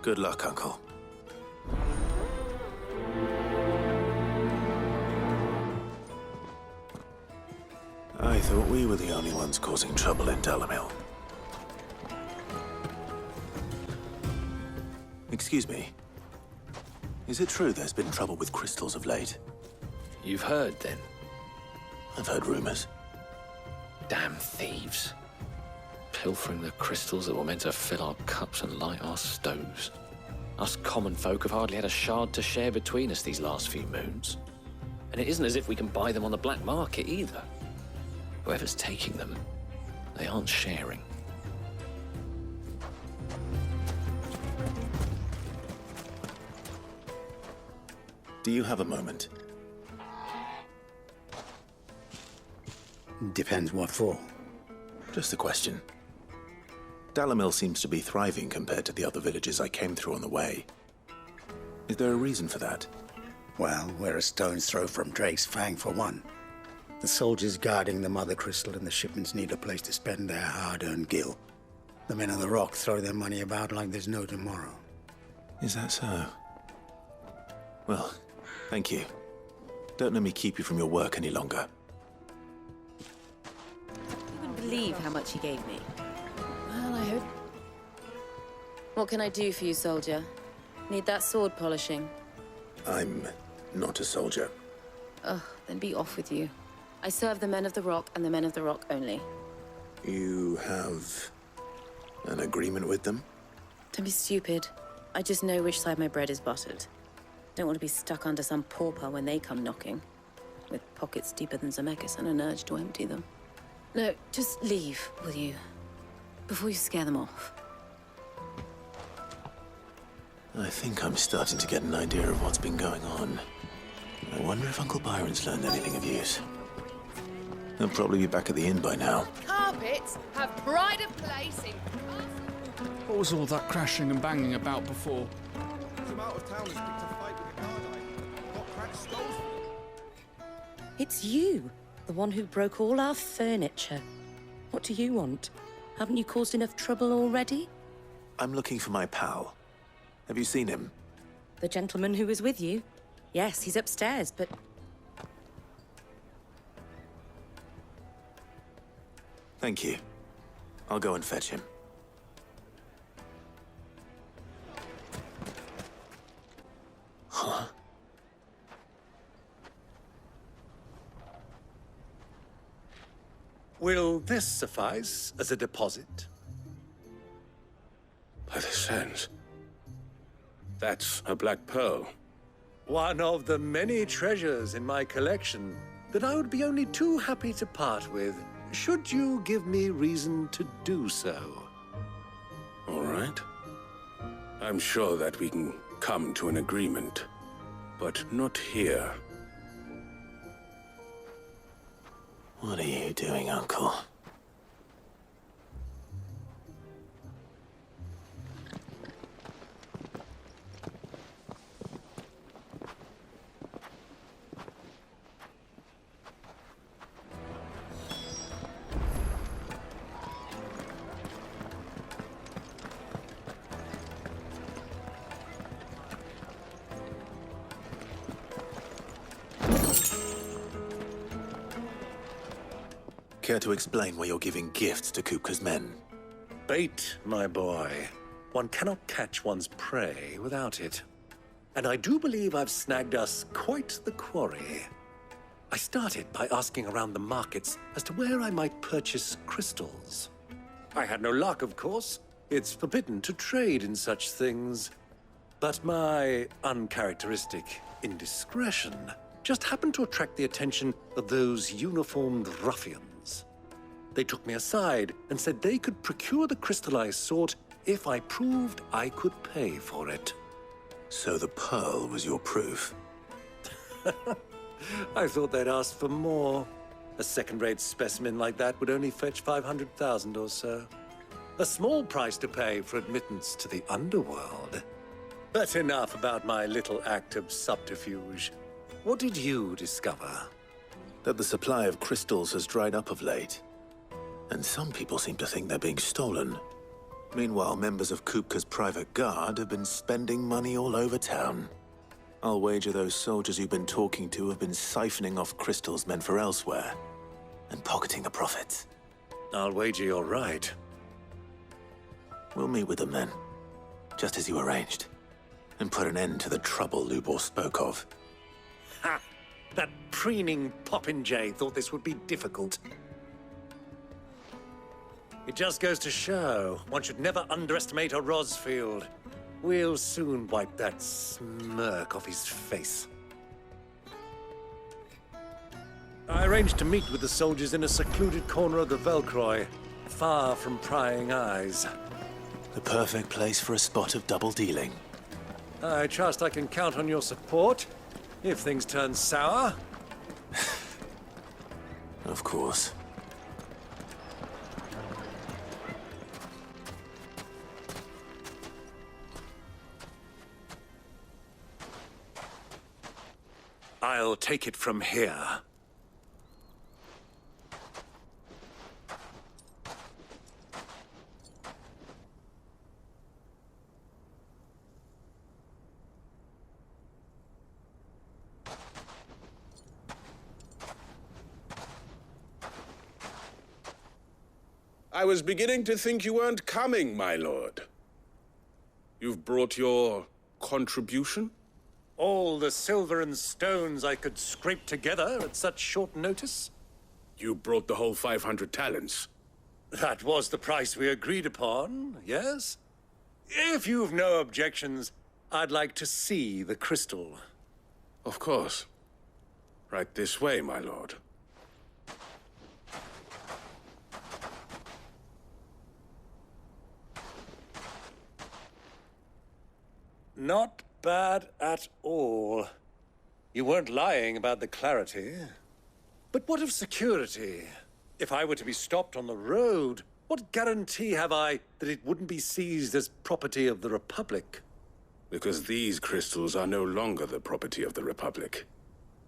Good luck, Uncle. I thought we were the only ones causing trouble in Dalamil. Excuse me. Is it true there's been trouble with crystals of late? You've heard, then? I've heard rumors. Damn thieves. Pilfering the crystals that were meant to fill our cups and light our stoves. Us common folk have hardly had a shard to share between us these last few moons. And it isn't as if we can buy them on the black market either. Whoever's taking them, they aren't sharing. Do you have a moment? Depends what for. Just a question. Dalamil seems to be thriving compared to the other villages I came through on the way. Is there a reason for that? Well, we're a stone's throw from Drake's Fang, for one. The soldiers guarding the Mother Crystal and the shipments need a place to spend their hard-earned gil. The men of the Rock throw their money about like there's no tomorrow. Is that so? Well, thank you. Don't let me keep you from your work any longer. You wouldn't believe how much he gave me. Well, I hope... What can I do for you, soldier? Need that sword polishing? I'm not a soldier. Ugh, then be off with you. I serve the men of the Rock and the men of the Rock only. You have an agreement with them? Don't be stupid. I just know which side my bread is buttered. Don't want to be stuck under some pauper when they come knocking. With pockets deeper than Zemeckis and an urge to empty them. No, just leave, will you? Before you scare them off. I think I'm starting to get an idea of what's been going on. I wonder if Uncle Byron's learned anything of use. He'll probably be back at the inn by now. Carpets have pride of place in... What was all that crashing and banging about before? Some out-of-towners picked a fight with the guard. Got cracked skulls. It's you, the one who broke all our furniture. What do you want? Haven't you caused enough trouble already? I'm looking for my pal. Have you seen him? The gentleman who was with you? Yes, he's upstairs, but... Thank you. I'll go and fetch him. Huh? Will this suffice as a deposit? By the sands. That's a black pearl. One of the many treasures in my collection that I would be only too happy to part with, should you give me reason to do so. All right. I'm sure that we can come to an agreement, but not here. What are you doing, Uncle? Care to explain why you're giving gifts to Kupka's men? Bait, my boy. One cannot catch one's prey without it. And I do believe I've snagged us quite the quarry. I started by asking around the markets as to where I might purchase crystals. I had no luck, of course. It's forbidden to trade in such things. But my uncharacteristic indiscretion just happened to attract the attention of those uniformed ruffians. They took me aside and said they could procure the crystal I sought if I proved I could pay for it. So the pearl was your proof? I thought they'd ask for more. A second-rate specimen like that would only fetch 500,000 or so. A small price to pay for admittance to the underworld. But enough about my little act of subterfuge. What did you discover? That the supply of crystals has dried up of late. And some people seem to think they're being stolen. Meanwhile, members of Kupka's private guard have been spending money all over town. I'll wager those soldiers you've been talking to have been siphoning off crystals meant for elsewhere and pocketing the profits. I'll wager you're right. We'll meet with them then, just as you arranged, and put an end to the trouble Lubor spoke of. Ha! That preening popinjay thought this would be difficult. It just goes to show, one should never underestimate a Rosfield. We'll soon wipe that smirk off his face. I arranged to meet with the soldiers in a secluded corner of the Velcroy, far from prying eyes. The perfect place for a spot of double dealing. I trust I can count on your support, if things turn sour. Of course. I'll take it from here. I was beginning to think you weren't coming, my lord. You've brought your contribution? All the silver and stones I could scrape together at such short notice? You brought the whole 500 talents. That was the price we agreed upon, yes? If you've no objections, I'd like to see the crystal. Of course. Right this way, my lord. Not bad at all. You weren't lying about the clarity. But what of security? If I were to be stopped on the road, what guarantee have I that it wouldn't be seized as property of the Republic? Because these crystals are no longer the property of the Republic.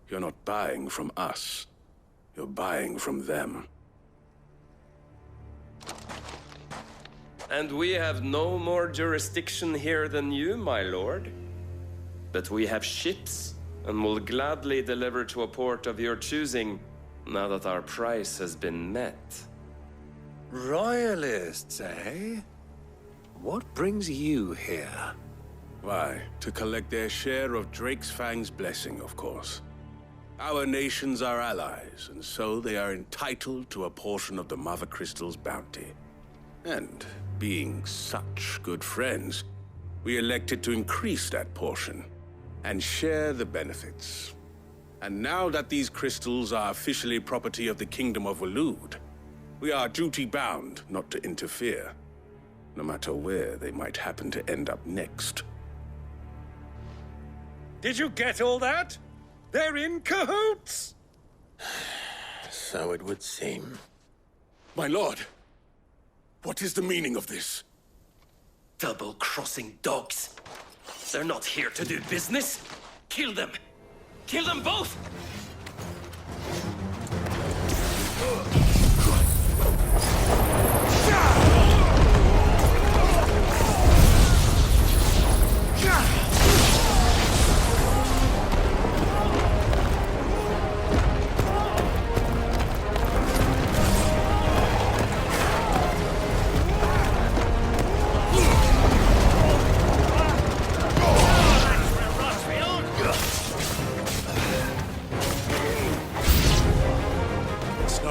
You're not buying from us. You're buying from them. And we have no more jurisdiction here than you, my lord. But we have ships, and will gladly deliver to a port of your choosing, now that our price has been met. Royalists, eh? What brings you here? Why, to collect their share of Drake's Fang's blessing, of course. Our nations are allies, and so they are entitled to a portion of the Mother Crystal's bounty. And, being such good friends, we elected to increase that portion and share the benefits. And now that these crystals are officially property of the Kingdom of Waloed, we are duty-bound not to interfere, no matter where they might happen to end up next. Did you get all that? They're in cahoots! So it would seem. My lord, what is the meaning of this? Double-crossing dogs. They're not here to do business. Kill them. Kill them both!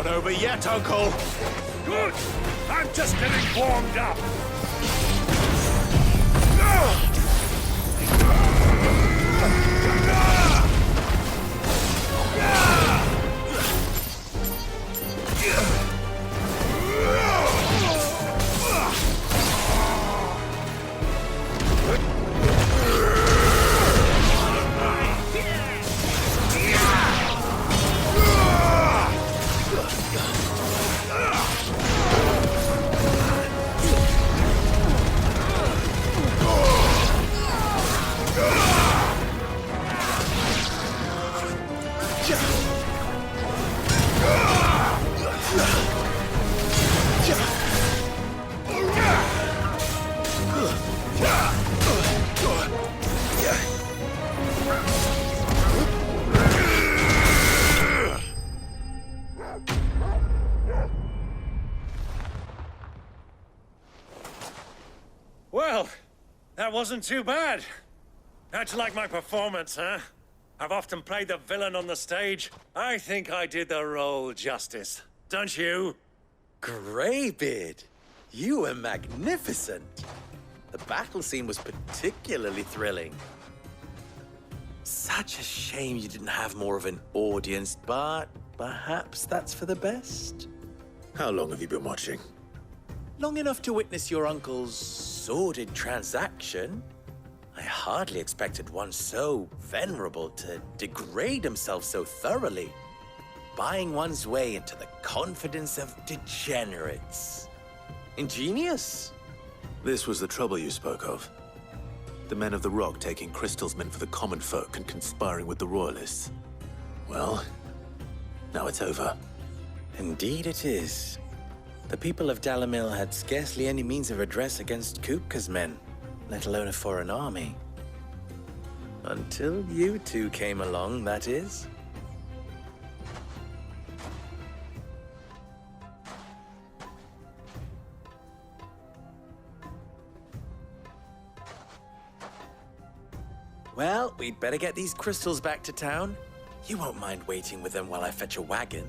Over yet, Uncle! Good! I'm just getting warmed up! Well, that wasn't too bad. How'd you like my performance, huh? I've often played the villain on the stage. I think I did the role justice. Don't you? Greybeard, you were magnificent. The battle scene was particularly thrilling. Such a shame you didn't have more of an audience, but perhaps that's for the best. How long have you been watching? Long enough to witness your uncle's sordid transaction. I hardly expected one so venerable to degrade himself so thoroughly, buying one's way into the confidence of degenerates. Ingenious. This was the trouble you spoke of. The men of the Rock taking Crystal's men for the common folk and conspiring with the Royalists. Well, now it's over. Indeed it is. The people of Dalamil had scarcely any means of redress against Kupka's men, let alone a foreign army. Until you two came along, that is. Well, we'd better get these crystals back to town. You won't mind waiting with them while I fetch a wagon.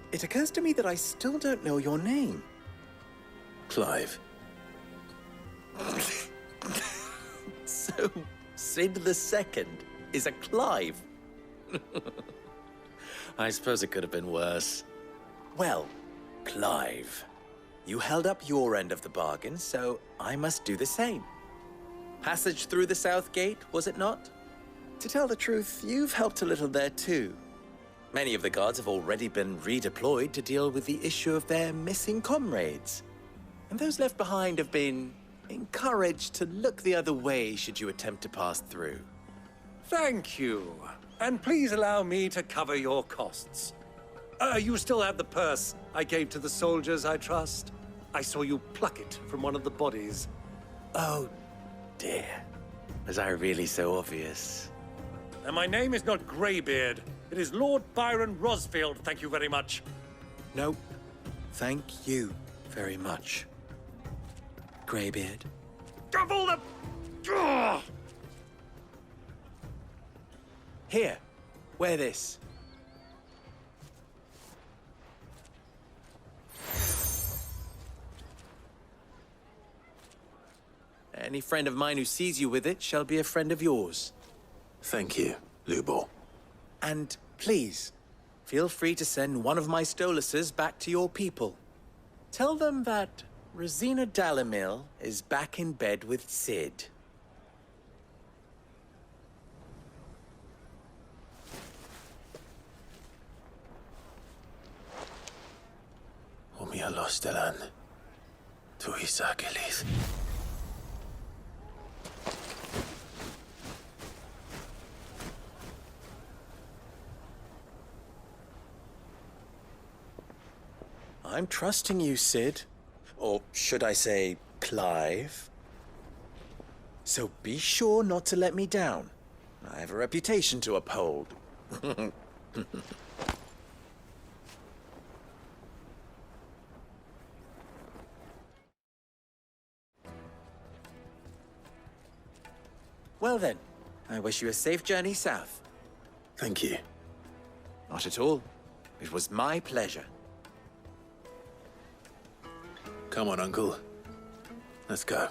It occurs to me that I still don't know your name. Clive. So, Sid the Second is a Clive? I suppose it could have been worse. Well, Clive, you held up your end of the bargain, so I must do the same. Passage through the South Gate, was it not? To tell the truth, you've helped a little there too. Many of the guards have already been redeployed to deal with the issue of their missing comrades. And those left behind have been encouraged to look the other way should you attempt to pass through. Thank you. And please allow me to cover your costs. You still have the purse I gave to the soldiers, I trust? I saw you pluck it from one of the bodies. Oh, dear. Was I really so obvious? And my name is not Greybeard. It is Lord Byron Rosfield, thank you very much. No, thank you very much, Greybeard. Of all the... Ugh! Here, wear this. Any friend of mine who sees you with it shall be a friend of yours. Thank you, Lubor. And please, feel free to send one of my Stoluses back to your people. Tell them that Rosina Dalamil is back in bed with Sid. Omia Lostelan. Tu Isakelis. I'm trusting you, Sid. Or should I say, Clive? So be sure not to let me down. I have a reputation to uphold. Well then, I wish you a safe journey south. Thank you. Not at all. It was my pleasure. Come on, Uncle. Let's go.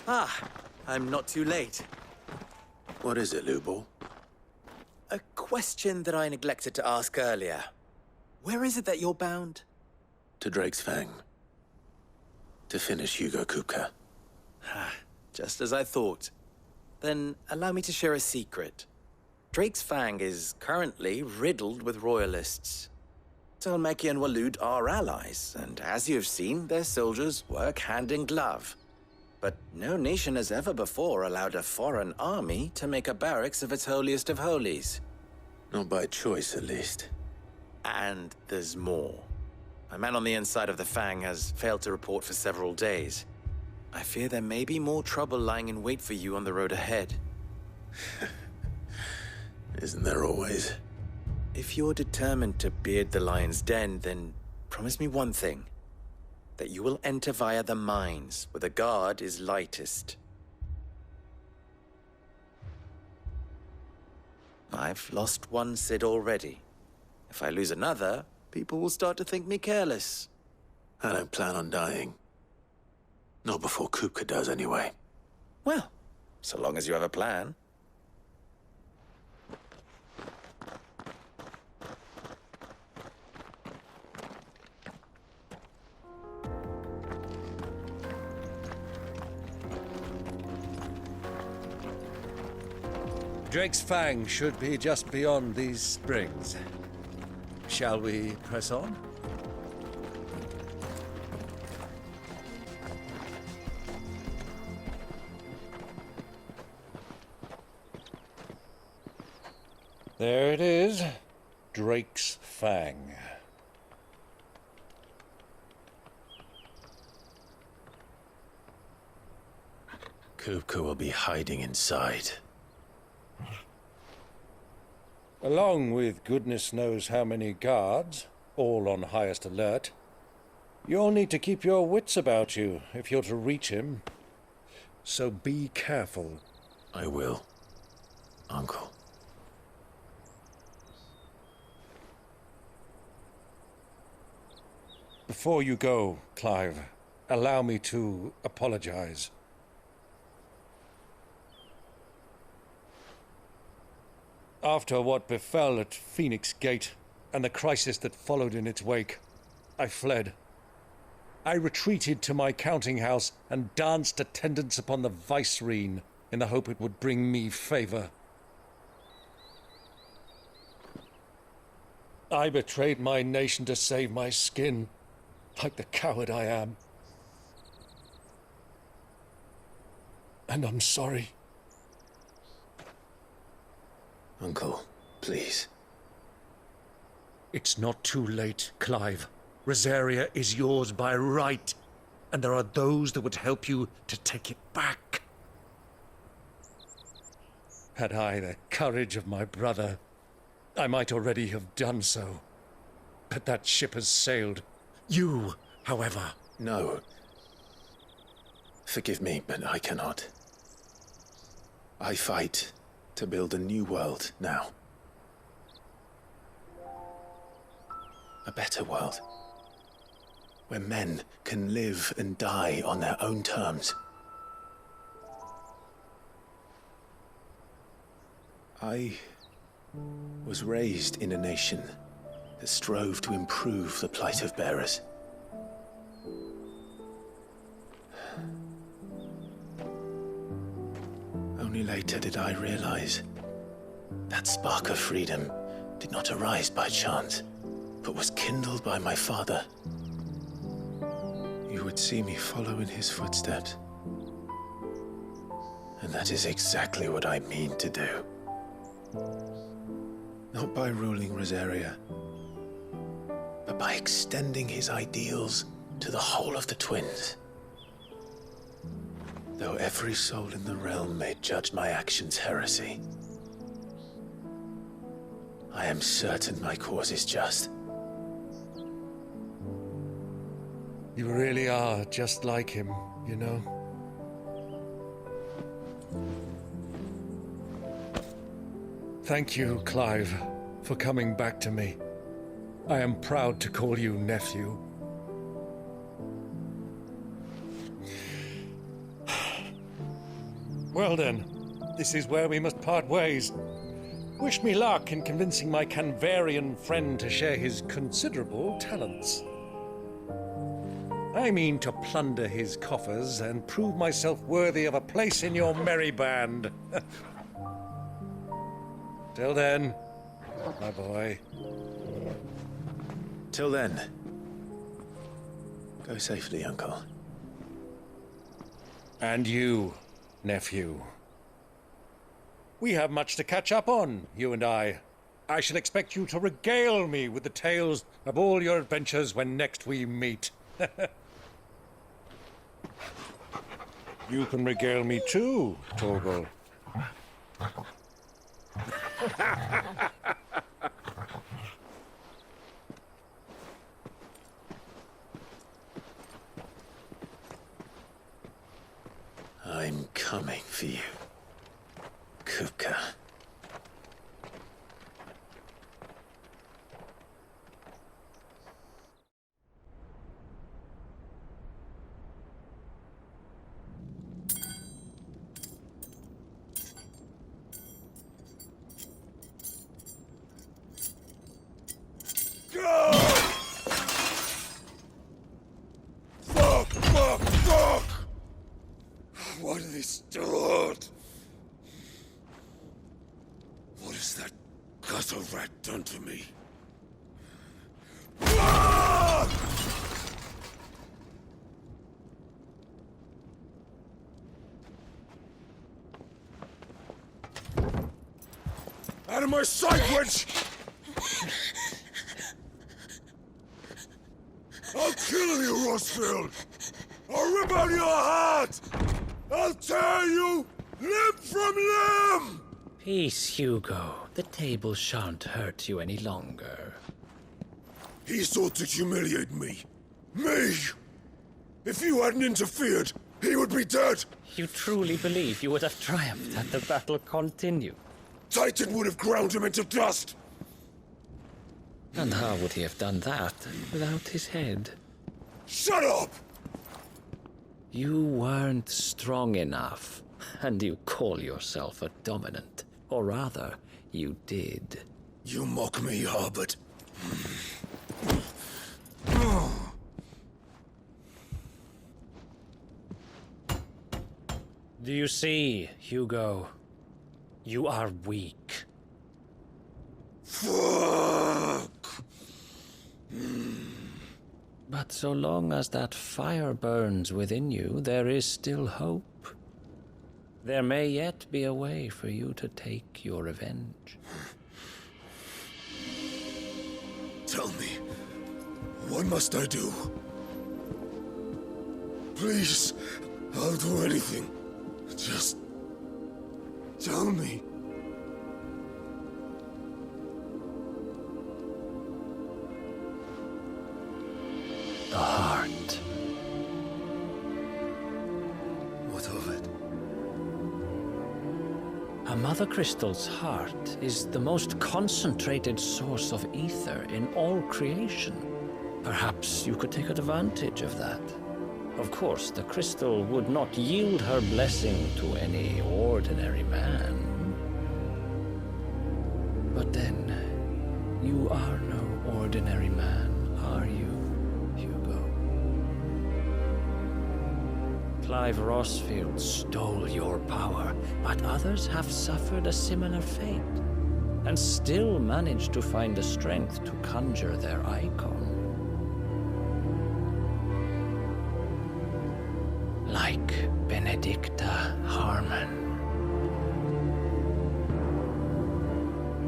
Ah, I'm not too late. What is it, Lubor? A question that I neglected to ask earlier. Where is it that you're bound? To Drake's Fang. To finish Hugo Kupka. Just as I thought. Then allow me to share a secret. Drake's Fang is currently riddled with royalists. Talmeki and Waloed are allies, and as you have seen, their soldiers work hand in glove. but no nation has ever before allowed a foreign army to make a barracks of its holiest of holies. Not by choice, at least. And there's more. A man on the inside of the Fang has failed to report for several days. I fear there may be more trouble lying in wait for you on the road ahead. Isn't there always? If you're determined to beard the lion's den, then promise me one thing. That you will enter via the mines, where the guard is lightest. I've lost one Cid already. If I lose another, people will start to think me careless. I don't plan on dying. Not before Kupka does, anyway. Well, so long as you have a plan. Drake's Fang should be just beyond these springs. Shall we press on? There it is, Drake's Fang. Kupka will be hiding inside. Along with goodness knows how many guards, all on highest alert. You'll need to keep your wits about you if you're to reach him. So be careful. I will, Uncle. Before you go, Clive, allow me to apologize. After what befell at Phoenix Gate and the crisis that followed in its wake, I fled. I retreated to my counting house and danced attendance upon the vicereine in the hope it would bring me favor. I betrayed my nation to save my skin, like the coward I am. And I'm sorry. Uncle, please. It's not too late, Clive. Rosaria is yours by right, and there are those that would help you to take it back. Had I the courage of my brother, I might already have done so. But that ship has sailed. You, however... No. Forgive me, but I cannot. I fight to build a new world now. A better world. Where men can live and die on their own terms. I was raised in a nation that strove to improve the plight of bearers. Only later did I realize that spark of freedom did not arise by chance, but was kindled by my father. You would see me follow in his footsteps. And that is exactly what I mean to do. Not by ruling Rosaria, but by extending his ideals to the whole of the twins. Though every soul in the realm may judge my actions heresy, I am certain my cause is just. You really are just like him, you know? Thank you, Clive, for coming back to me. I am proud to call you nephew. Well then, this is where we must part ways. Wish me luck in convincing my Canvarian friend to share his considerable talents. I mean to plunder his coffers and prove myself worthy of a place in your merry band. Till then, my boy. Till then, go safely, Uncle. And you, nephew. We have much to catch up on, you and I. I shall expect you to regale me with the tales of all your adventures when next we meet. You can regale me too, Torgal. I'm coming for you, Kupka. Fuck! What have they stored? What has that gutter rat done to me? Out of my sight, wench! I'll kill you, Rossfield! I'll rip out your heart! I'll tear you limb from limb! Peace, Hugo. The table shan't hurt you any longer. He sought to humiliate me. Me! If you hadn't interfered, he would be dead! You truly believe you would have triumphed had the battle continued? Titan would have ground him into dust! And how would he have done that without his head? Shut up! You weren't strong enough, and you call yourself a dominant. Or rather, you did. You mock me, Harbert. Do you see, Hugo? You are weak. Fuck! But so long as that fire burns within you, there is still hope. There may yet be a way for you to take your revenge. Tell me, what must I do? Please, I'll do anything. Just tell me. The heart. What of it? A Mother Crystal's heart is the most concentrated source of ether in all creation. Perhaps you could take advantage of that. Of course, the crystal would not yield her blessing to any ordinary man. But then, you are no ordinary man, are you, Hugo? Clive Rossfield stole your power, but others have suffered a similar fate, and still managed to find the strength to conjure their icon. Like Benedicta Harmon.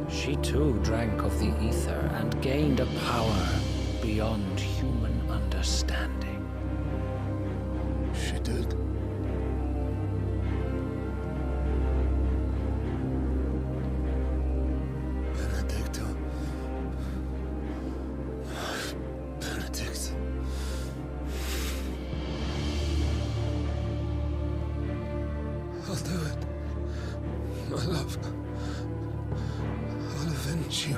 She too drank of the ether and gained a power beyond human understanding. She did. Benedicta. Benedict. I'll do it. My love. I'll avenge you.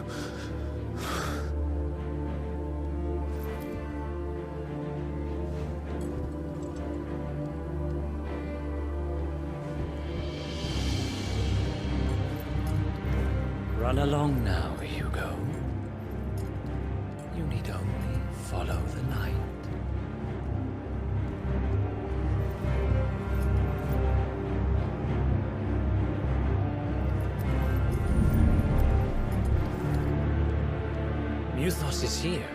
Run along now, Hugo. You need only follow the light. Muthos is here.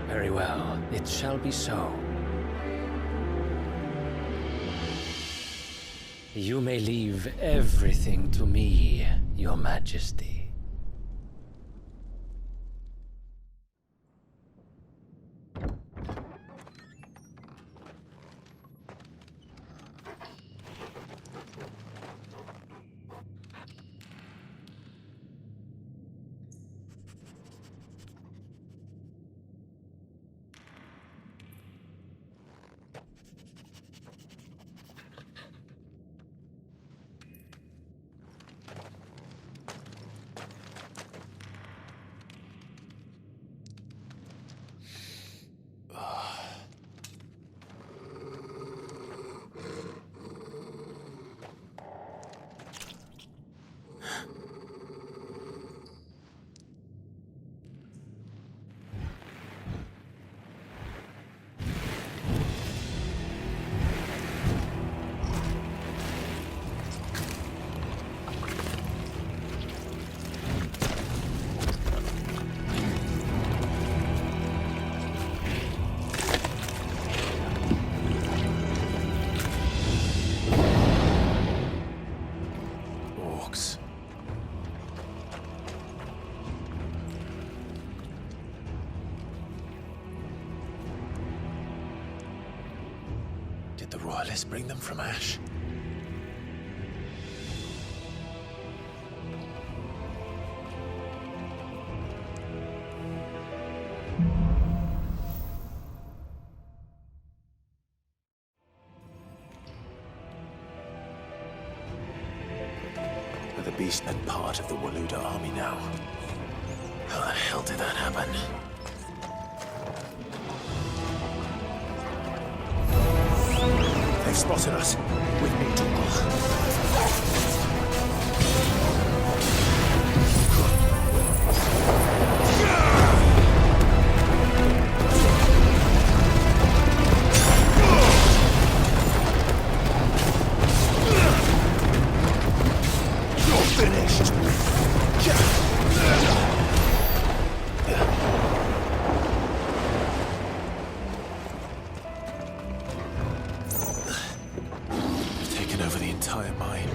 Very well, it shall be so. You may leave everything to me, Your Majesty. Did the royalists bring them from Ash? Are the beastmen part of the Waluda army now? How the hell did that happen? They've spotted us. With me, You're finished. Over the entire mine.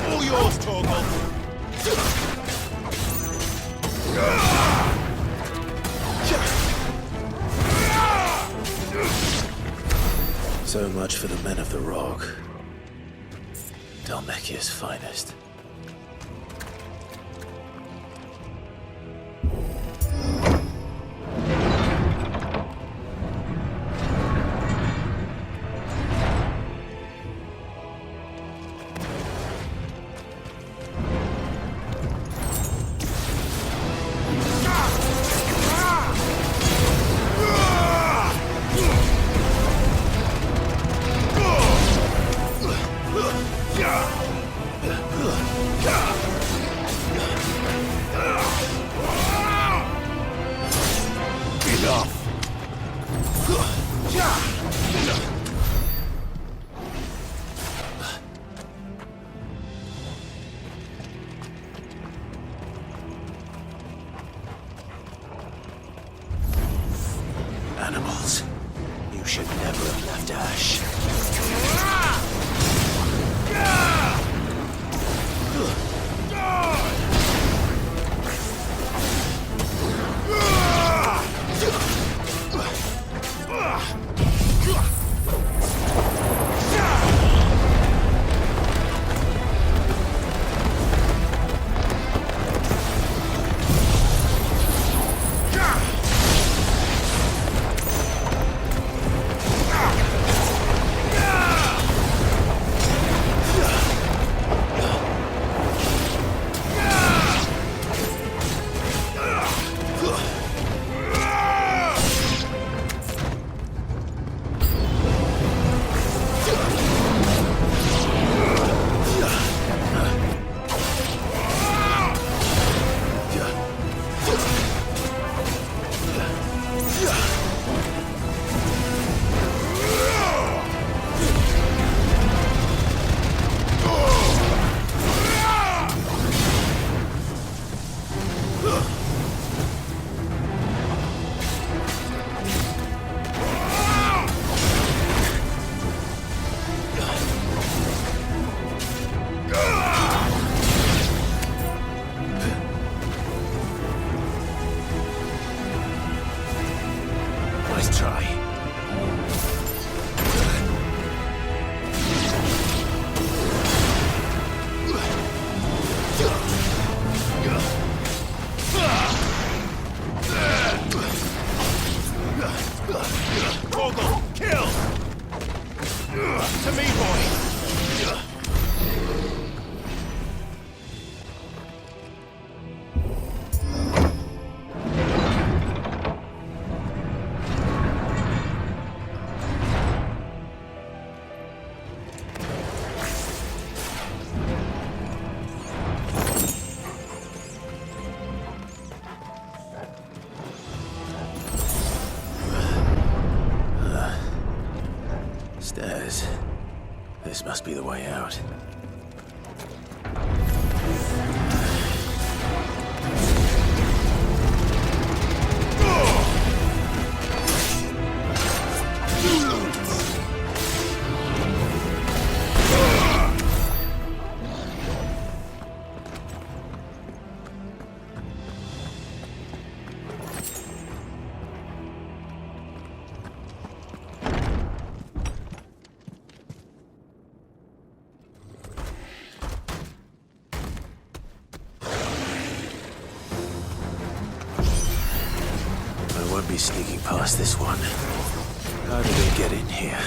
All yours, Torgal. So much for the men of the Rock. Dhalmekia's finest. Animals. You should never have left Ash. must be the way out. I won't be sneaking past this one. How did they get in here?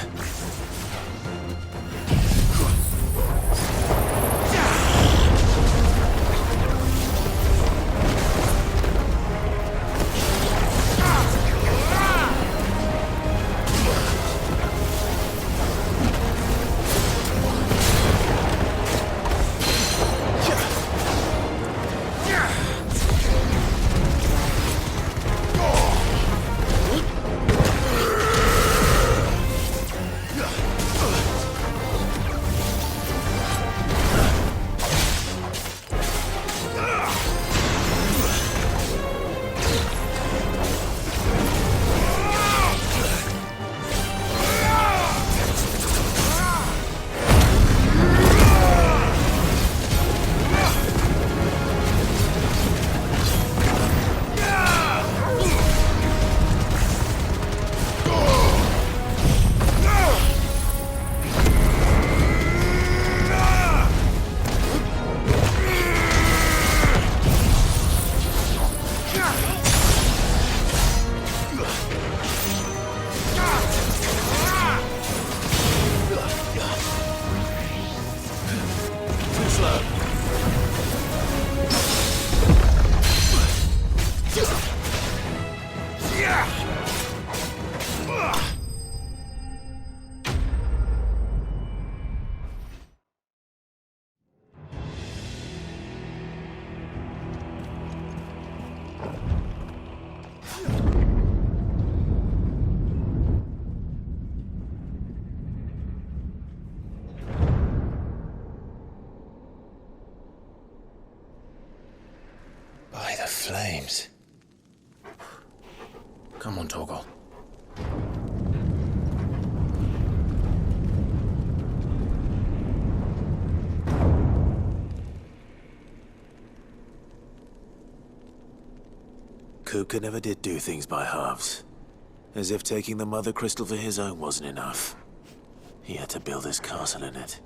By the flames. Come on, Torgal. Kupka never did do things by halves. As if taking the Mother Crystal for his own wasn't enough. He had to build his castle in it.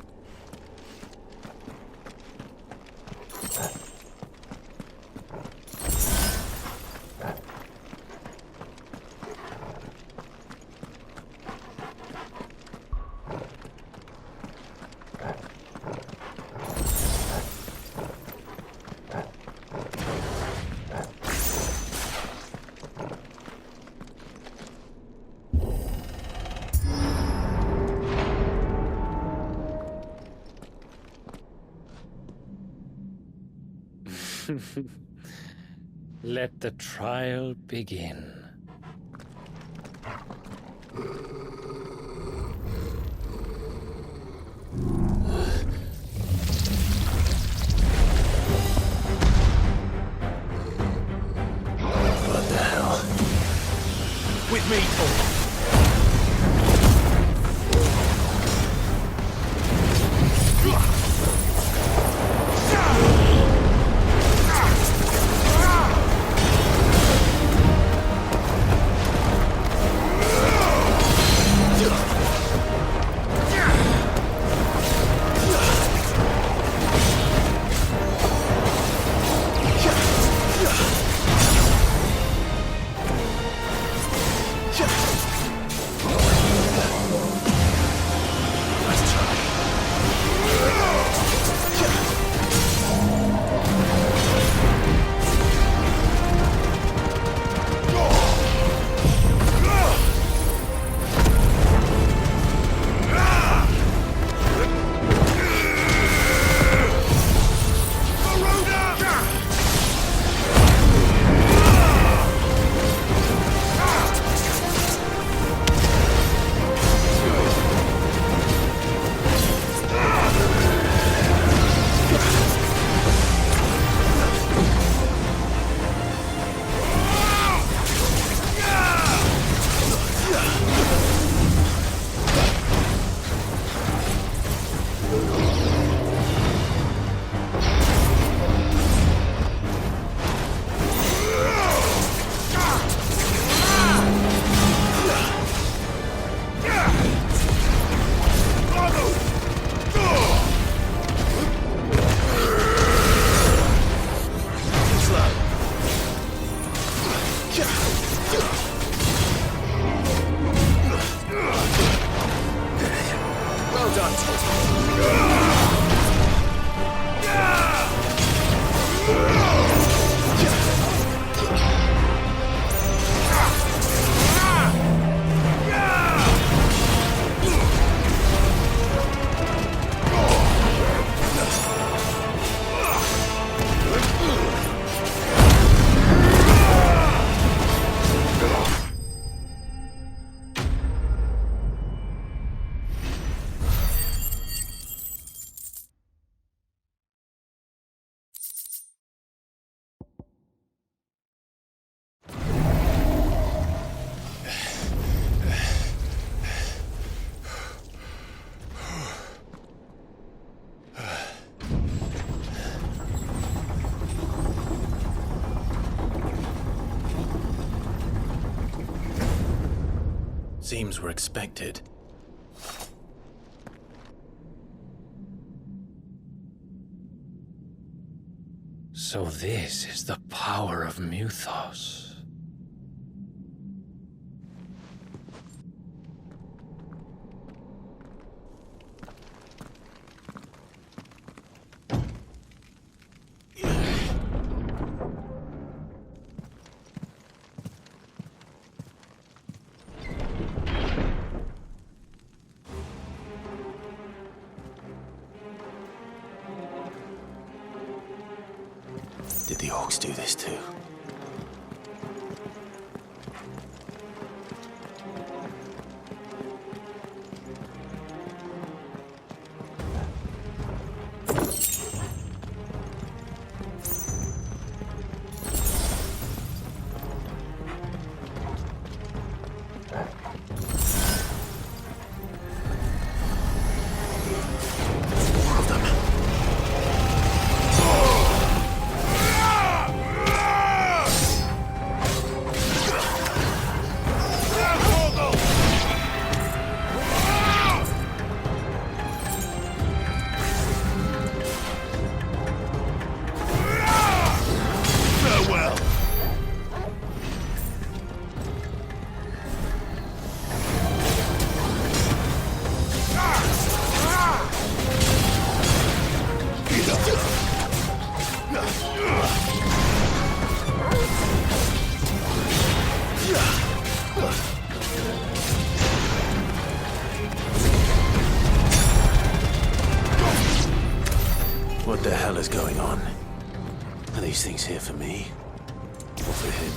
Let the trial begin. What the hell? With me, Torgal. Seems we're expected. So this is the power of Muthos. Did the orcs do this too? What the hell is going on? Are these things here for me? Or for him?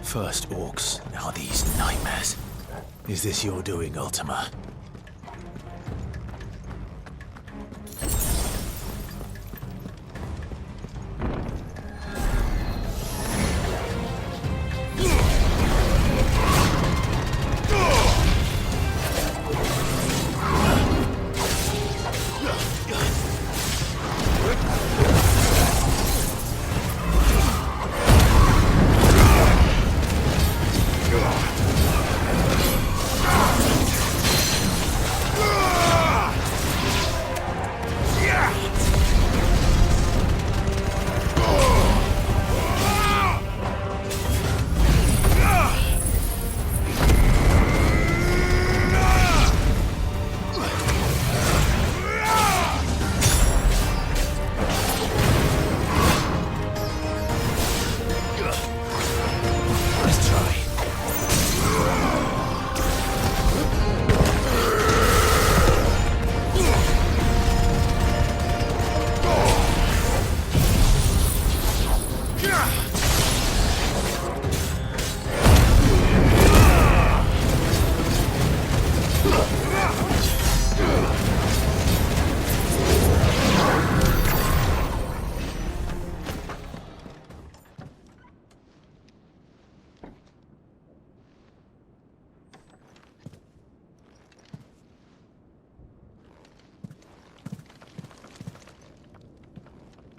First orcs, now these nightmares. Is this your doing, Ultima?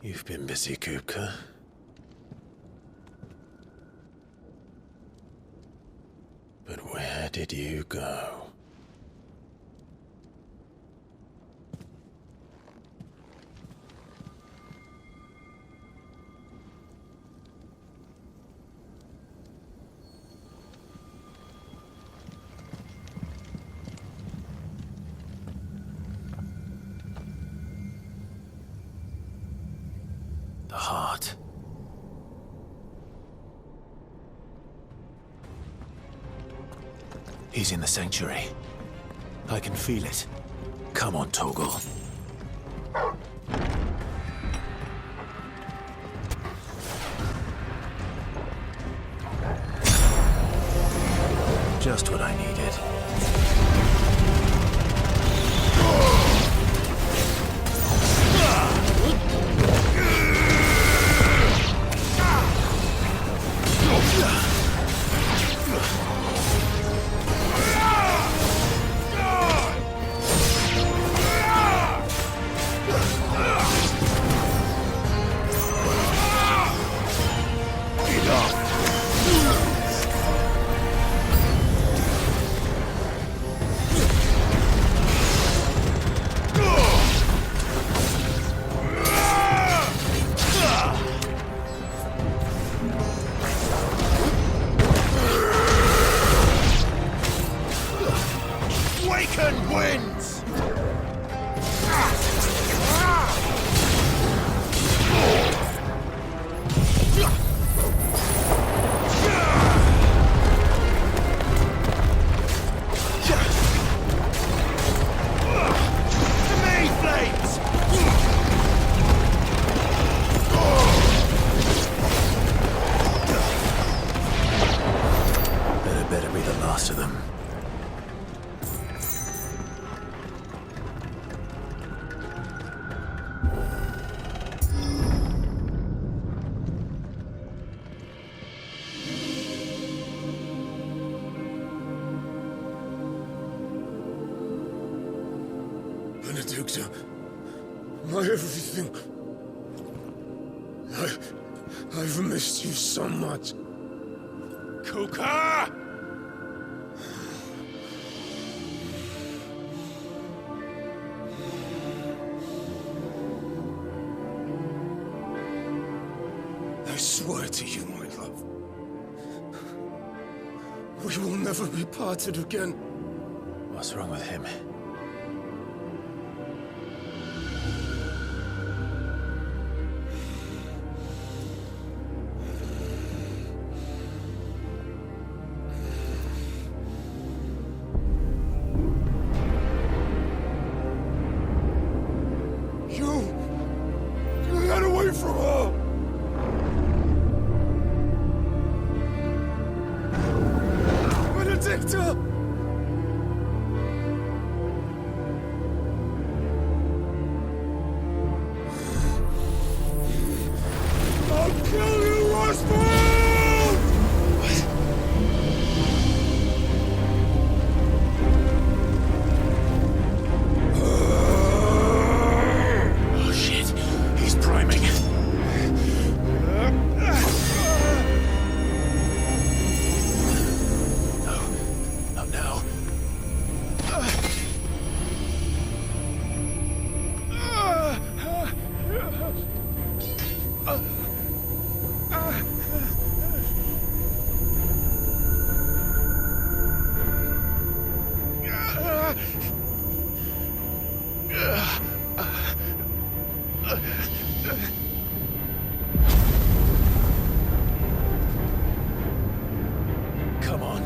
You've been busy, Kupka. But where did did you go? The heart. He's in the sanctuary. I can feel it. Come on, Torgal. Just what I needed. Better be the last of them. Benedicta, my everything. I've missed you so much. Kuka! I swear to you, my love, we will never be parted again. What's wrong with him? You got away from her! Benedicta! I'll kill you, Roswell! Oh shit, he's priming. Not now. Come on.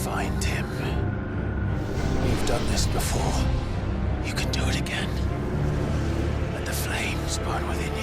Find him. You've done this before. You can do it again. Let the flames burn within you.